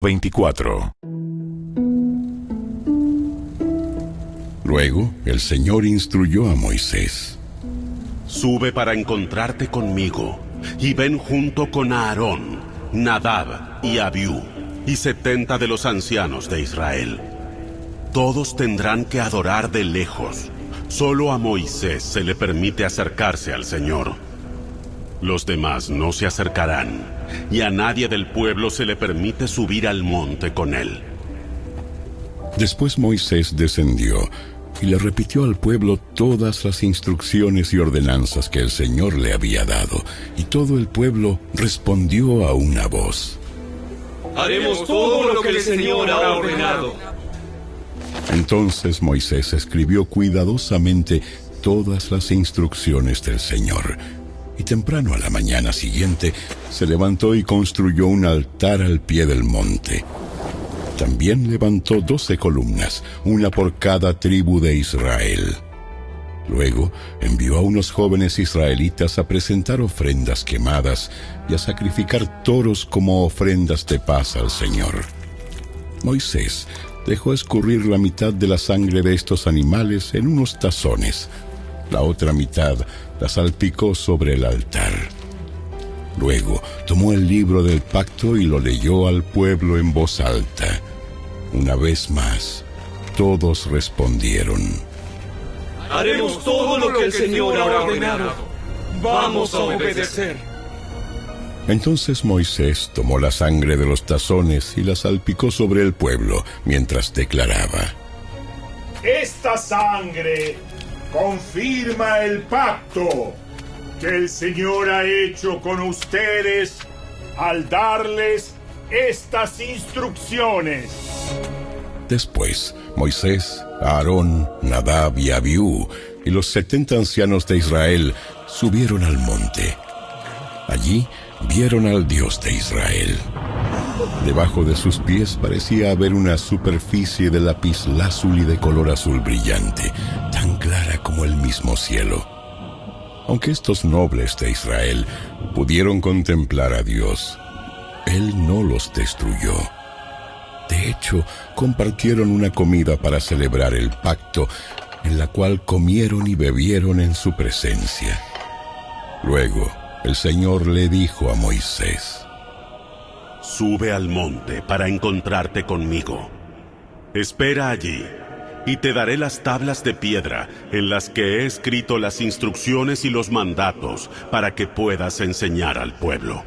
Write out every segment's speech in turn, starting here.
24. Luego el Señor instruyó a Moisés: Sube para encontrarte conmigo, y ven junto con Aarón, Nadab y Abiú, y 70 de los ancianos de Israel. Todos tendrán que adorar de lejos. Solo a Moisés se le permite acercarse al Señor. Los demás no se acercarán, y a nadie del pueblo se le permite subir al monte con él. Después Moisés descendió y le repitió al pueblo todas las instrucciones y ordenanzas que el Señor le había dado, y todo el pueblo respondió a una voz: Haremos todo lo que el Señor ha ordenado. Entonces Moisés escribió cuidadosamente todas las instrucciones del Señor, y temprano a la mañana siguiente se levantó y construyó un altar al pie del monte. También levantó 12 columnas, una por cada tribu de Israel. Luego envió a unos jóvenes israelitas a presentar ofrendas quemadas y a sacrificar toros como ofrendas de paz al Señor. Moisés dejó escurrir la mitad de la sangre de estos animales en unos tazones. La otra mitad la salpicó sobre el altar. Luego tomó el libro del pacto y lo leyó al pueblo en voz alta. Una vez más, todos respondieron: Haremos todo lo que el Señor ha ordenado. Vamos a obedecer. Entonces Moisés tomó la sangre de los tazones y la salpicó sobre el pueblo, mientras declaraba: Esta sangre confirma el pacto que el Señor ha hecho con ustedes al darles estas instrucciones. Después, Moisés, Aarón, Nadab y Abiú y los 70 ancianos de Israel subieron al monte. Allí vieron al Dios de Israel. Debajo de sus pies parecía haber una superficie de lapislázuli de color azul brillante, tan clara como el mismo cielo. Aunque estos nobles de Israel pudieron contemplar a Dios, Él no los destruyó. De hecho, compartieron una comida para celebrar el pacto, en la cual comieron y bebieron en su presencia. Luego, el Señor le dijo a Moisés: Sube al monte para encontrarte conmigo. Espera allí, y te daré las tablas de piedra en las que he escrito las instrucciones y los mandatos para que puedas enseñar al pueblo.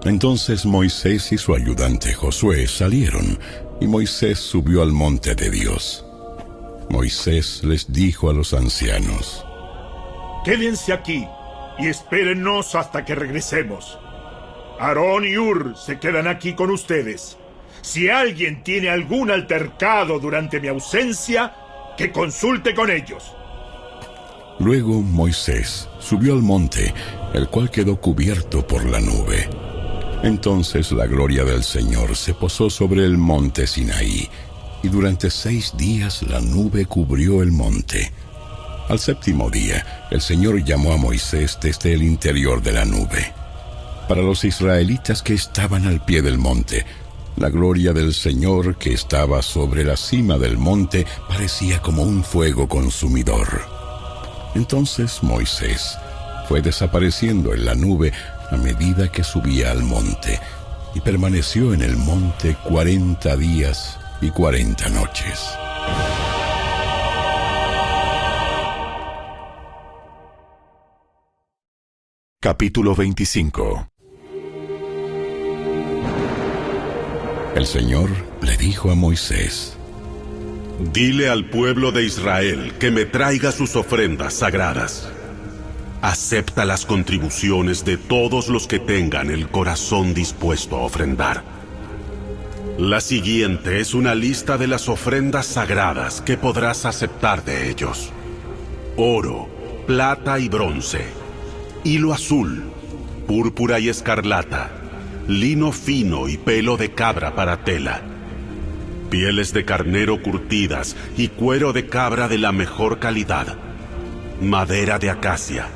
Entonces Moisés y su ayudante Josué salieron, y Moisés subió al monte de Dios. Moisés les dijo a los ancianos: Quédense aquí y espérennos hasta que regresemos. Aarón y Hur se quedan aquí con ustedes. Si alguien tiene algún altercado durante mi ausencia, que consulte con ellos. Luego Moisés subió al monte, el cual quedó cubierto por la nube. Entonces la gloria del Señor se posó sobre el monte Sinaí, y durante 6 días la nube cubrió el monte. Al 7º día, el Señor llamó a Moisés desde el interior de la nube. Para los israelitas que estaban al pie del monte, la gloria del Señor que estaba sobre la cima del monte parecía como un fuego consumidor. Entonces Moisés fue desapareciendo en la nube a medida que subía al monte, y permaneció en el monte 40 días y 40 noches. Capítulo 25. El Señor le dijo a Moisés: Dile al pueblo de Israel que me traiga sus ofrendas sagradas. Acepta las contribuciones de todos los que tengan el corazón dispuesto a ofrendar. La siguiente es una lista de las ofrendas sagradas que podrás aceptar de ellos: oro, plata y bronce, hilo azul, púrpura y escarlata, lino fino y pelo de cabra para tela, pieles de carnero curtidas y cuero de cabra de la mejor calidad, madera de acacia,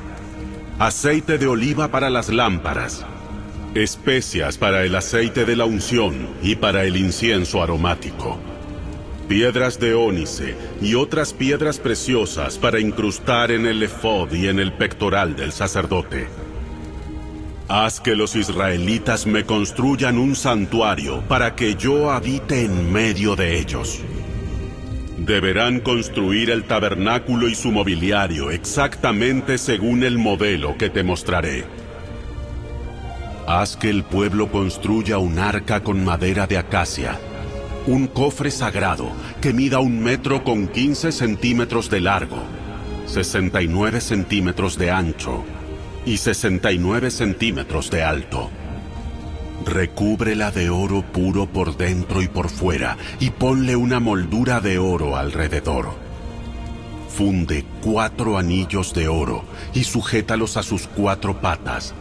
aceite de oliva para las lámparas, especias para el aceite de la unción y para el incienso aromático, piedras de ónice y otras piedras preciosas para incrustar en el efod y en el pectoral del sacerdote. Haz que los israelitas me construyan un santuario para que yo habite en medio de ellos. Deberán construir el tabernáculo y su mobiliario exactamente según el modelo que te mostraré. Haz que el pueblo construya un arca con madera de acacia, un cofre sagrado que mida 1,15 metros de largo, 69 centímetros de ancho y 69 centímetros de alto. Recúbrela de oro puro por dentro y por fuera, y ponle una moldura de oro alrededor. Funde 4 anillos de oro y sujétalos a sus 4 patas,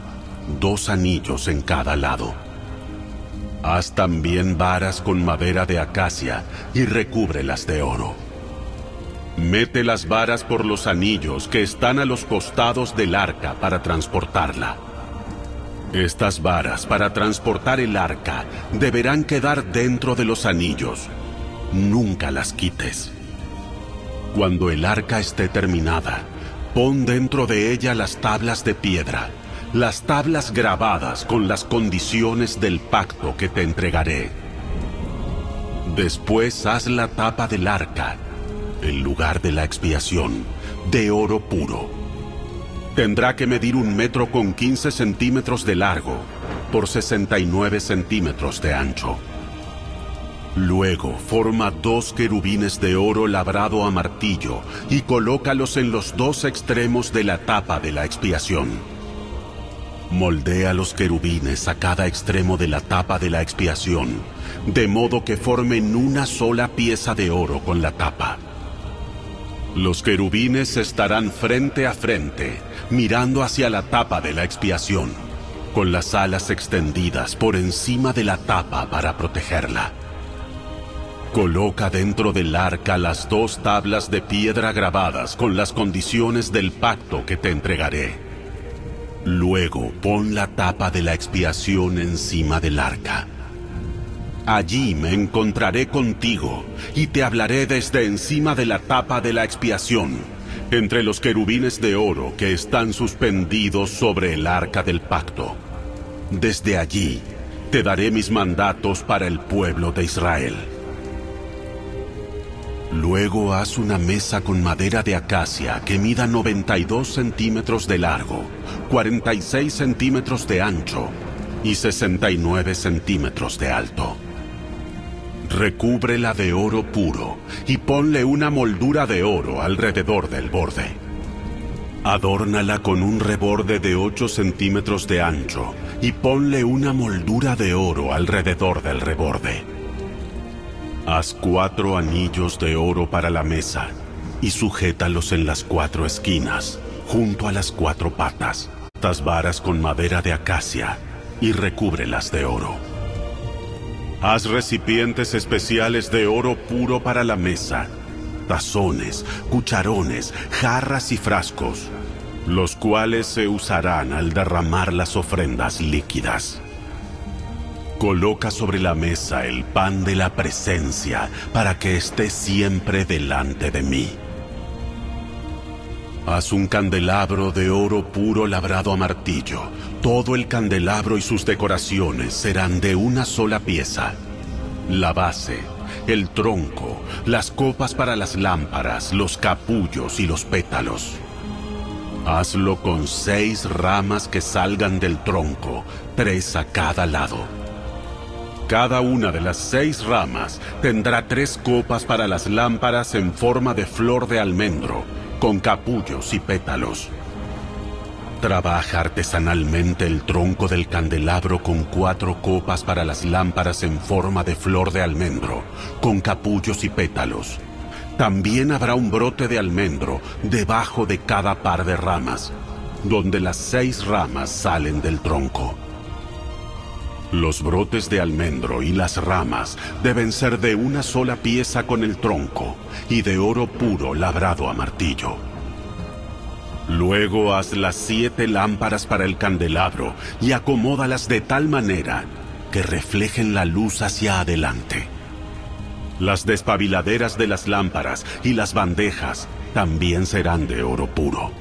2 anillos en cada lado. Haz también varas con madera de acacia y recúbrelas de oro. Mete las varas por los anillos que están a los costados del arca para transportarla. Estas varas para transportar el arca deberán quedar dentro de los anillos. Nunca las quites. Cuando el arca esté terminada, pon dentro de ella las tablas de piedra, las tablas grabadas con las condiciones del pacto que te entregaré. Después haz la tapa del arca, el lugar de la expiación, de oro puro. Tendrá que medir 1,15 metros de largo por 69 centímetros de ancho. Luego forma 2 querubines de oro labrado a martillo y colócalos en los 2 extremos de la tapa de la expiación. Moldea los querubines a cada extremo de la tapa de la expiación, de modo que formen una sola pieza de oro con la tapa. Los querubines estarán frente a frente, mirando hacia la tapa de la expiación, con las alas extendidas por encima de la tapa para protegerla. Coloca dentro del arca las 2 tablas de piedra grabadas con las condiciones del pacto que te entregaré. Luego pon la tapa de la expiación encima del arca. Allí me encontraré contigo y te hablaré desde encima de la tapa de la expiación, entre los querubines de oro que están suspendidos sobre el arca del pacto. Desde allí te daré mis mandatos para el pueblo de Israel. Luego haz una mesa con madera de acacia que mida 92 centímetros de largo, 46 centímetros de ancho y 69 centímetros de alto. Recúbrela de oro puro y ponle una moldura de oro alrededor del borde. Adórnala con un reborde de 8 centímetros de ancho y ponle una moldura de oro alrededor del reborde. Haz 4 anillos de oro para la mesa y sujétalos en las 4 esquinas, junto a las 4 patas. Haz varas con madera de acacia y recúbrelas de oro. Haz recipientes especiales de oro puro para la mesa, tazones, cucharones, jarras y frascos, los cuales se usarán al derramar las ofrendas líquidas. Coloca sobre la mesa el pan de la presencia para que esté siempre delante de mí. Haz un candelabro de oro puro labrado a martillo. Todo el candelabro y sus decoraciones serán de una sola pieza. La base, el tronco, las copas para las lámparas, los capullos y los pétalos. Hazlo con 6 ramas que salgan del tronco, 3 a cada lado. Cada una de las 6 ramas tendrá 3 copas para las lámparas en forma de flor de almendro, con capullos y pétalos. Trabaja artesanalmente el tronco del candelabro con 4 copas para las lámparas en forma de flor de almendro, con capullos y pétalos. También habrá un brote de almendro debajo de cada par de ramas, donde las 6 ramas salen del tronco. Los brotes de almendro y las ramas deben ser de una sola pieza con el tronco y de oro puro labrado a martillo. Luego haz las 7 lámparas para el candelabro y acomódalas de tal manera que reflejen la luz hacia adelante. Las despabiladeras de las lámparas y las bandejas también serán de oro puro.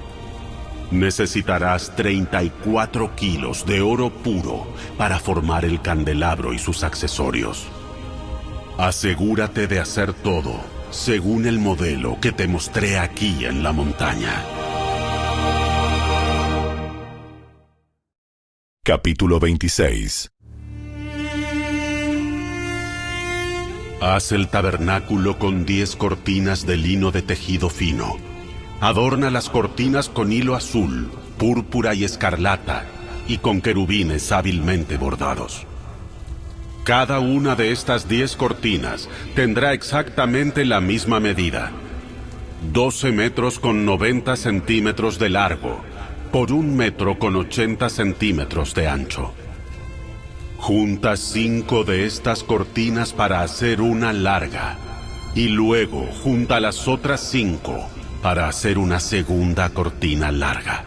Necesitarás 34 kilos de oro puro para formar el candelabro y sus accesorios. Asegúrate de hacer todo según el modelo que te mostré aquí en la montaña. Capítulo 26. Haz el tabernáculo con 10 cortinas de lino de tejido fino. Adorna las cortinas con hilo azul, púrpura y escarlata, y con querubines hábilmente bordados. Cada una de estas 10 cortinas tendrá exactamente la misma medida: 12 metros con 90 centímetros de largo, por 1 metro con 80 centímetros de ancho. Junta 5 de estas cortinas para hacer una larga, y luego junta las otras 5 para hacer una segunda cortina larga.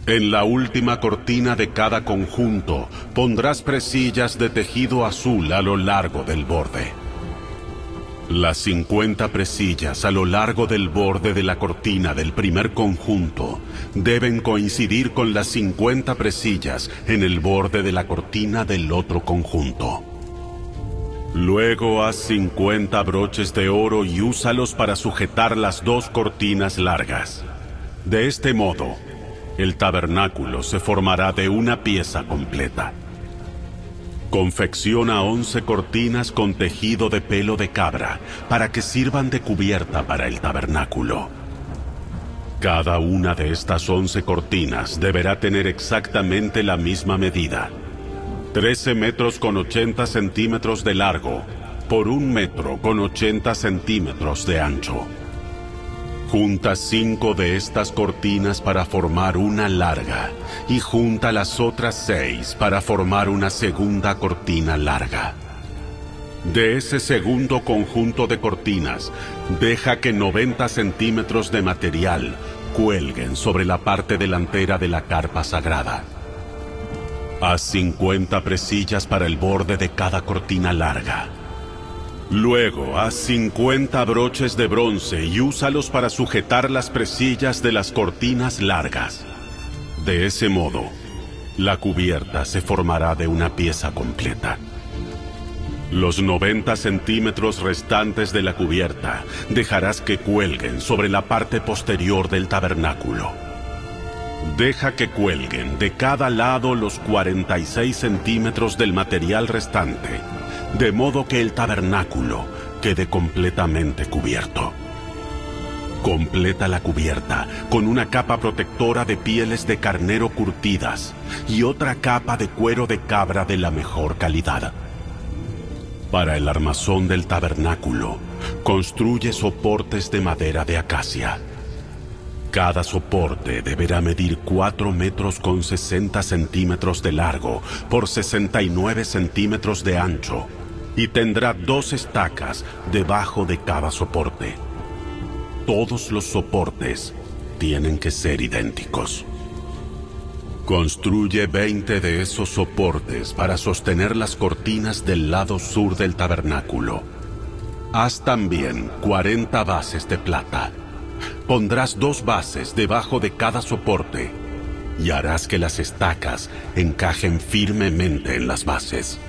En la última cortina de cada conjunto pondrás presillas de tejido azul a lo largo del borde. Las 50 presillas a lo largo del borde de la cortina del primer conjunto deben coincidir con las 50 presillas en el borde de la cortina del otro conjunto. Luego haz 50 broches de oro y úsalos para sujetar las 2 cortinas largas. De este modo, el tabernáculo se formará de una pieza completa. Confecciona 11 cortinas con tejido de pelo de cabra para que sirvan de cubierta para el tabernáculo. Cada una de estas 11 cortinas deberá tener exactamente la misma medida: 13 metros con 80 centímetros de largo por 1 metro con 80 centímetros de ancho. Junta 5 de estas cortinas para formar una larga y junta las otras 6 para formar una segunda cortina larga. De ese segundo conjunto de cortinas, deja que 90 centímetros de material cuelguen sobre la parte delantera de la carpa sagrada. Haz 50 presillas para el borde de cada cortina larga. Luego, haz 50 broches de bronce y úsalos para sujetar las presillas de las cortinas largas. De ese modo, la cubierta se formará de una pieza completa. Los 90 centímetros restantes de la cubierta dejarás que cuelguen sobre la parte posterior del tabernáculo. Deja que cuelguen de cada lado los 46 centímetros del material restante, de modo que el tabernáculo quede completamente cubierto. Completa la cubierta con una capa protectora de pieles de carnero curtidas y otra capa de cuero de cabra de la mejor calidad. Para el armazón del tabernáculo, construye soportes de madera de acacia. Cada soporte deberá medir 4 metros con 60 centímetros de largo por 69 centímetros de ancho y tendrá 2 estacas debajo de cada soporte. Todos los soportes tienen que ser idénticos. Construye 20 de esos soportes para sostener las cortinas del lado sur del tabernáculo. Haz también 40 bases de plata. Pondrás 2 bases debajo de cada soporte y harás que las estacas encajen firmemente en las bases.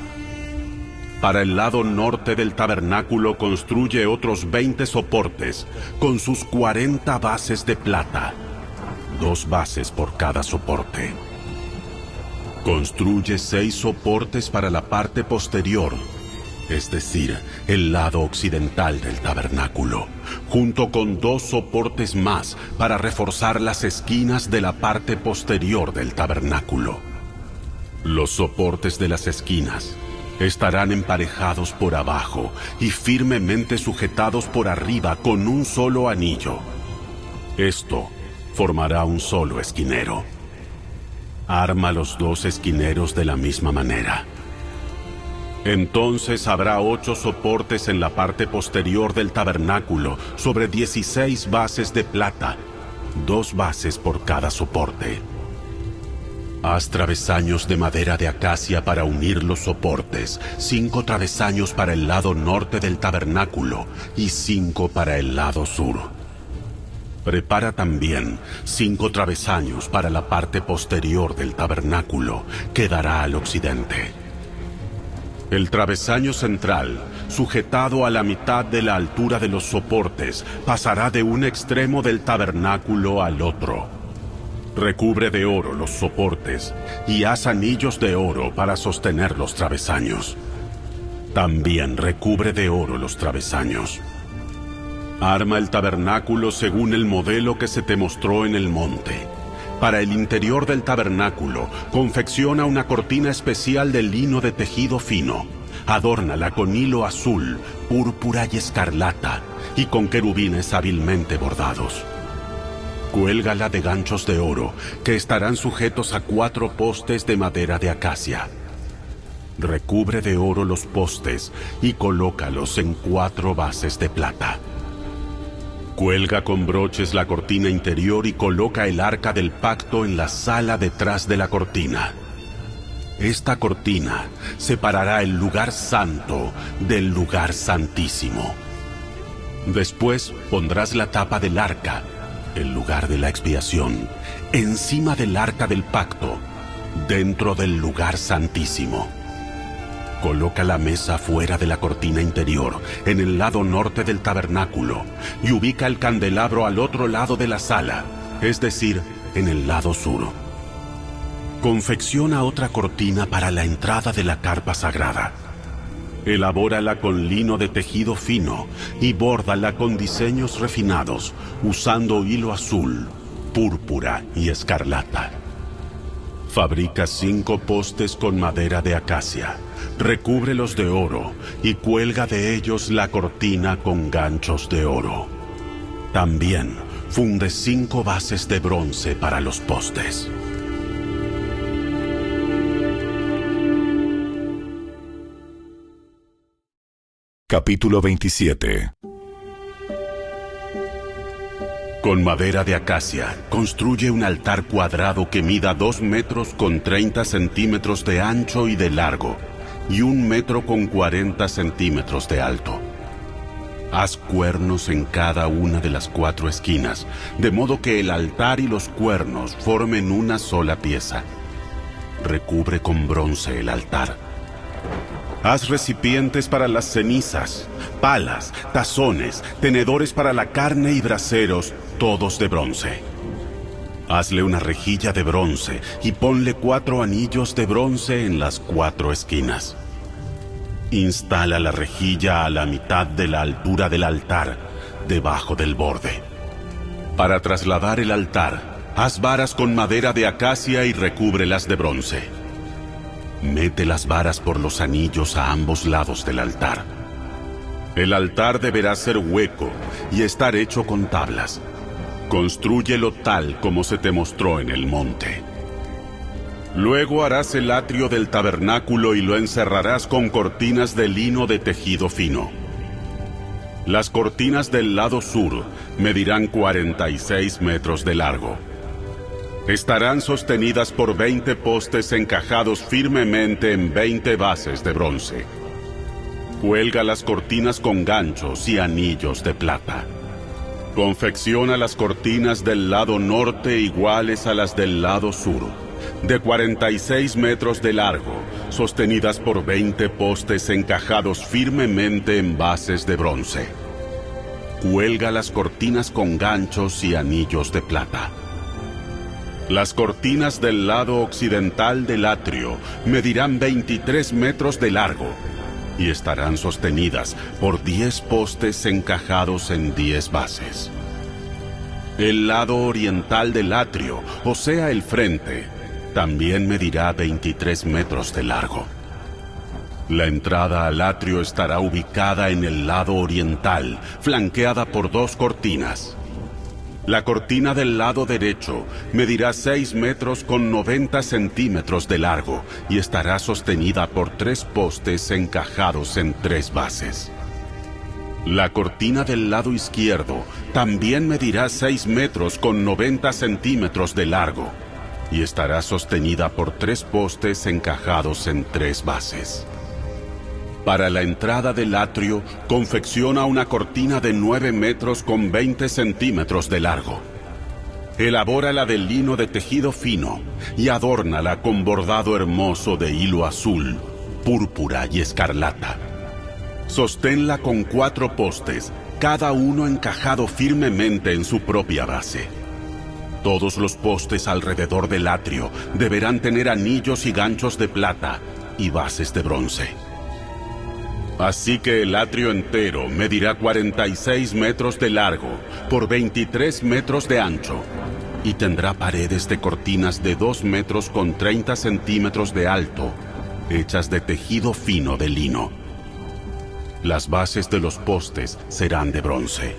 Para el lado norte del tabernáculo construye otros 20 soportes con sus 40 bases de plata, 2 bases por cada soporte. Construye 6 soportes para la parte posterior, es decir, el lado occidental del tabernáculo, junto con 2 soportes más para reforzar las esquinas de la parte posterior del tabernáculo. Los soportes de las esquinas estarán emparejados por abajo y firmemente sujetados por arriba con un solo anillo. Esto formará un solo esquinero. Arma los 2 esquineros de la misma manera. Entonces habrá 8 soportes en la parte posterior del tabernáculo sobre 16 bases de plata 2 bases por cada soporte. Haz travesaños de madera de acacia para unir los soportes, 5 travesaños para el lado norte del tabernáculo y 5 para el lado sur. Prepara también 5 travesaños para la parte posterior del tabernáculo, que dará al occidente. El travesaño central, sujetado a la mitad de la altura de los soportes, pasará de un extremo del tabernáculo al otro. Recubre de oro los soportes y haz anillos de oro para sostener los travesaños. También recubre de oro los travesaños. Arma el tabernáculo según el modelo que se te mostró en el monte. Para el interior del tabernáculo, confecciona una cortina especial de lino de tejido fino. Adórnala con hilo azul, púrpura y escarlata, y con querubines hábilmente bordados. Cuélgala de ganchos de oro, que estarán sujetos a 4 postes de madera de acacia. Recubre de oro los postes y colócalos en 4 bases de plata. Cuelga con broches la cortina interior y coloca el arca del pacto en la sala detrás de la cortina. Esta cortina separará el lugar santo del lugar santísimo. Después pondrás la tapa del arca, el lugar de la expiación, encima del arca del pacto, dentro del lugar santísimo. Coloca la mesa fuera de la cortina interior, en el lado norte del tabernáculo, y ubica el candelabro al otro lado de la sala, es decir, en el lado sur. Confecciona otra cortina para la entrada de la carpa sagrada. Elabórala con lino de tejido fino y bórdala con diseños refinados, usando hilo azul, púrpura y escarlata. Fabrica 5 postes con madera de acacia, recúbrelos de oro y cuelga de ellos la cortina con ganchos de oro. También funde 5 bases de bronce para los postes. Capítulo 27. Con madera de acacia, construye un altar cuadrado que mida 2 metros con 30 centímetros de ancho y de largo, y 1 metro con 40 centímetros de alto. Haz cuernos en cada una de las 4 esquinas, de modo que el altar y los cuernos formen una sola pieza. Recubre con bronce el altar. Haz recipientes para las cenizas, palas, tazones, tenedores para la carne y braseros, todos de bronce. Hazle una rejilla de bronce y ponle 4 anillos de bronce en las 4 esquinas. Instala la rejilla a la mitad de la altura del altar, debajo del borde. Para trasladar el altar, haz varas con madera de acacia y recúbrelas de bronce. Mete las varas por los anillos a ambos lados del altar. El altar deberá ser hueco y estar hecho con tablas. Constrúyelo tal como se te mostró en el monte. Luego harás el atrio del tabernáculo y lo encerrarás con cortinas de lino de tejido fino. Las cortinas del lado sur medirán 46 metros de largo. Estarán sostenidas por 20 postes encajados firmemente en 20 bases de bronce. Cuelga las cortinas con ganchos y anillos de plata. Confecciona las cortinas del lado norte iguales a las del lado sur, de 46 metros de largo, sostenidas por 20 postes encajados firmemente en bases de bronce. Cuelga las cortinas con ganchos y anillos de plata. Las cortinas del lado occidental del atrio medirán 23 metros de largo y estarán sostenidas por 10 postes encajados en 10 bases. El lado oriental del atrio, o sea el frente, también medirá 23 metros de largo. La entrada al atrio estará ubicada en el lado oriental, flanqueada por 2 cortinas. La cortina del lado derecho medirá 6 metros con 90 centímetros de largo y estará sostenida por 3 postes encajados en 3 bases. La cortina del lado izquierdo también medirá 6 metros con 90 centímetros de largo y estará sostenida por 3 postes encajados en 3 bases. Para la entrada del atrio, confecciona una cortina de 9 metros con 20 centímetros de largo. Elabórala de lino de tejido fino y adórnala con bordado hermoso de hilo azul, púrpura y escarlata. Sosténla con 4 postes, cada uno encajado firmemente en su propia base. Todos los postes alrededor del atrio deberán tener anillos y ganchos de plata y bases de bronce. Así que el atrio entero medirá 46 metros de largo por 23 metros de ancho y tendrá paredes de cortinas de 2 metros con 30 centímetros de alto, hechas de tejido fino de lino. Las bases de los postes serán de bronce.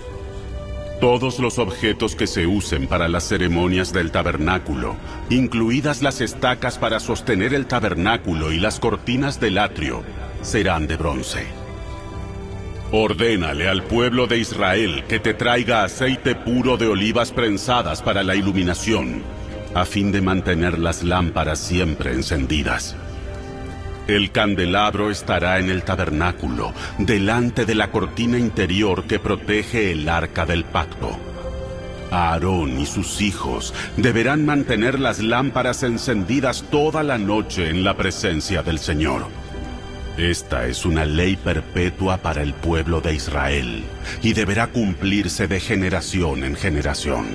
Todos los objetos que se usen para las ceremonias del tabernáculo, incluidas las estacas para sostener el tabernáculo y las cortinas del atrio, serán de bronce. Ordénale al pueblo de Israel que te traiga aceite puro de olivas prensadas para la iluminación, a fin de mantener las lámparas siempre encendidas. El candelabro estará en el tabernáculo, delante de la cortina interior que protege el arca del pacto. Aarón y sus hijos deberán mantener las lámparas encendidas toda la noche en la presencia del Señor. Esta es una ley perpetua para el pueblo de Israel y deberá cumplirse de generación en generación.